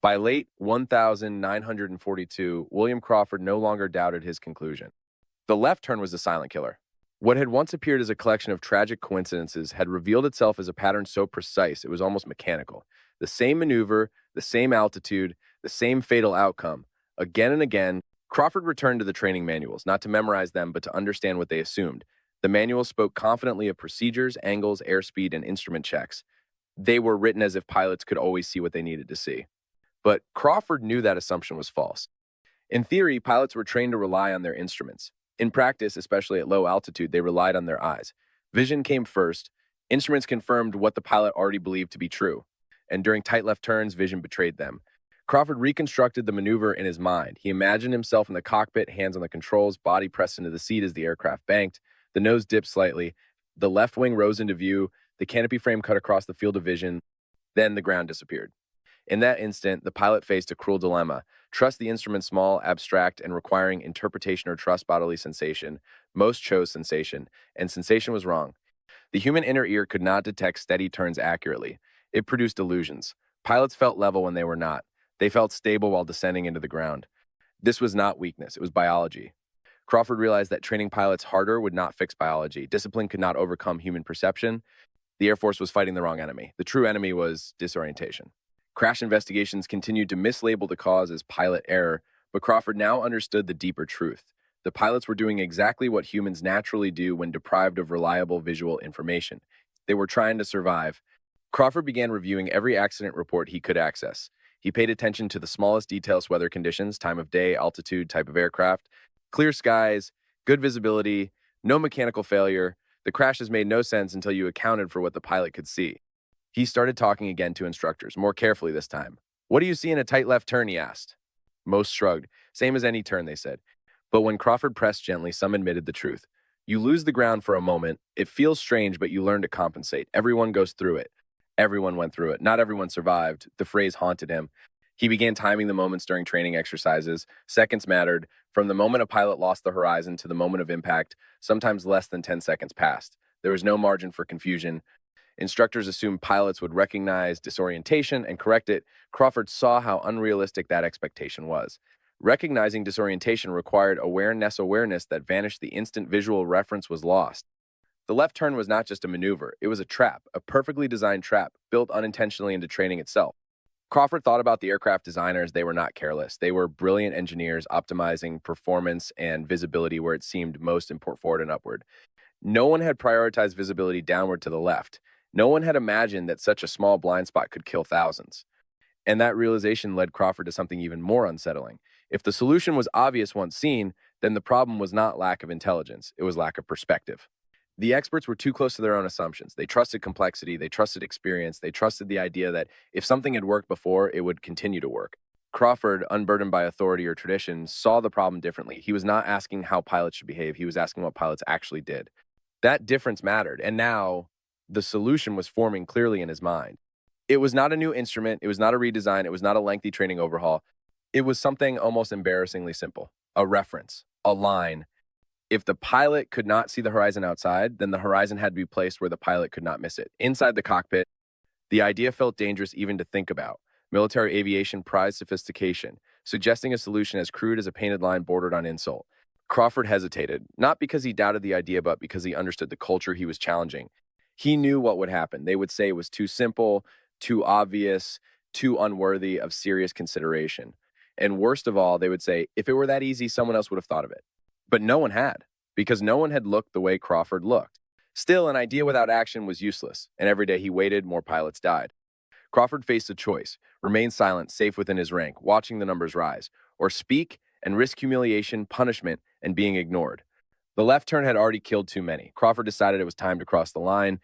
By late 1942, William Crawford no longer doubted his conclusion. The left turn was the silent killer. What had once appeared as a collection of tragic coincidences had revealed itself as a pattern so precise it was almost mechanical. The same maneuver, the same altitude, the same fatal outcome. Again and again, Crawford returned to the training manuals, not to memorize them, but to understand what they assumed. The manuals spoke confidently of procedures, angles, airspeed, and instrument checks. They were written as if pilots could always see what they needed to see. But Crawford knew that assumption was false. In theory, pilots were trained to rely on their instruments. In practice, especially at low altitude, they relied on their eyes. Vision came first. Instruments confirmed what the pilot already believed to be true. And during tight left turns, vision betrayed them. Crawford reconstructed the maneuver in his mind. He imagined himself in the cockpit, hands on the controls, body pressed into the seat as the aircraft banked. The nose dipped slightly. The left wing rose into view. The canopy frame cut across the field of vision. Then the ground disappeared. In that instant, the pilot faced a cruel dilemma. Trust the instrument small, abstract, and requiring interpretation, or trust bodily sensation. Most chose sensation, and sensation was wrong. The human inner ear could not detect steady turns accurately. It produced illusions. Pilots felt level when they were not. They felt stable while descending into the ground. This was not weakness, it was biology. Crawford realized that training pilots harder would not fix biology. Discipline could not overcome human perception. The Air Force was fighting the wrong enemy. The true enemy was disorientation. Crash investigations continued to mislabel the cause as pilot error, but Crawford now understood the deeper truth. The pilots were doing exactly what humans naturally do when deprived of reliable visual information. They were trying to survive. Crawford began reviewing every accident report he could access. He paid attention to the smallest details: weather conditions, time of day, altitude, type of aircraft, clear skies, good visibility, no mechanical failure. The crashes made no sense until you accounted for what the pilot could see. He started talking again to instructors, more carefully this time. "What do you see in a tight left turn?" he asked. Most shrugged. "Same as any turn," they said. But when Crawford pressed gently, some admitted the truth. "You lose the ground for a moment. It feels strange, but you learn to compensate. Everyone goes through it." Everyone went through it. Not everyone survived. The phrase haunted him. He began timing the moments during training exercises. Seconds mattered. From the moment a pilot lost the horizon to the moment of impact, sometimes less than 10 seconds passed. There was no margin for confusion. Instructors assumed pilots would recognize disorientation and correct it. Crawford saw how unrealistic that expectation was. Recognizing disorientation required awareness that vanished the instant visual reference was lost. The left turn was not just a maneuver, it was a trap, a perfectly designed trap, built unintentionally into training itself. Crawford thought about the aircraft designers. They were not careless. They were brilliant engineers optimizing performance and visibility where it seemed most important, forward and upward. No one had prioritized visibility downward to the left. No one had imagined that such a small blind spot could kill thousands. And that realization led Crawford to something even more unsettling. If the solution was obvious once seen, then the problem was not lack of intelligence, it was lack of perspective. The experts were too close to their own assumptions. They trusted complexity, they trusted experience, they trusted the idea that if something had worked before, it would continue to work. Crawford, unburdened by authority or tradition, saw the problem differently. He was not asking how pilots should behave, he was asking what pilots actually did. That difference mattered, and now the solution was forming clearly in his mind. It was not a new instrument, it was not a redesign, it was not a lengthy training overhaul. It was something almost embarrassingly simple: a reference, a line. If the pilot could not see the horizon outside, then the horizon had to be placed where the pilot could not miss it. Inside the cockpit, the idea felt dangerous even to think about. Military aviation prized sophistication, suggesting a solution as crude as a painted line bordered on insult. Crawford hesitated, not because he doubted the idea, but because he understood the culture he was challenging. He knew what would happen. They would say it was too simple, too obvious, too unworthy of serious consideration. And worst of all, they would say, if it were that easy, someone else would have thought of it. But no one had, because no one had looked the way Crawford looked. Still, an idea without action was useless, and every day he waited, more pilots died. Crawford faced a choice: remain silent, safe within his rank, watching the numbers rise, or speak and risk humiliation, punishment, and being ignored. The left turn had already killed too many. Crawford decided it was time to cross the line.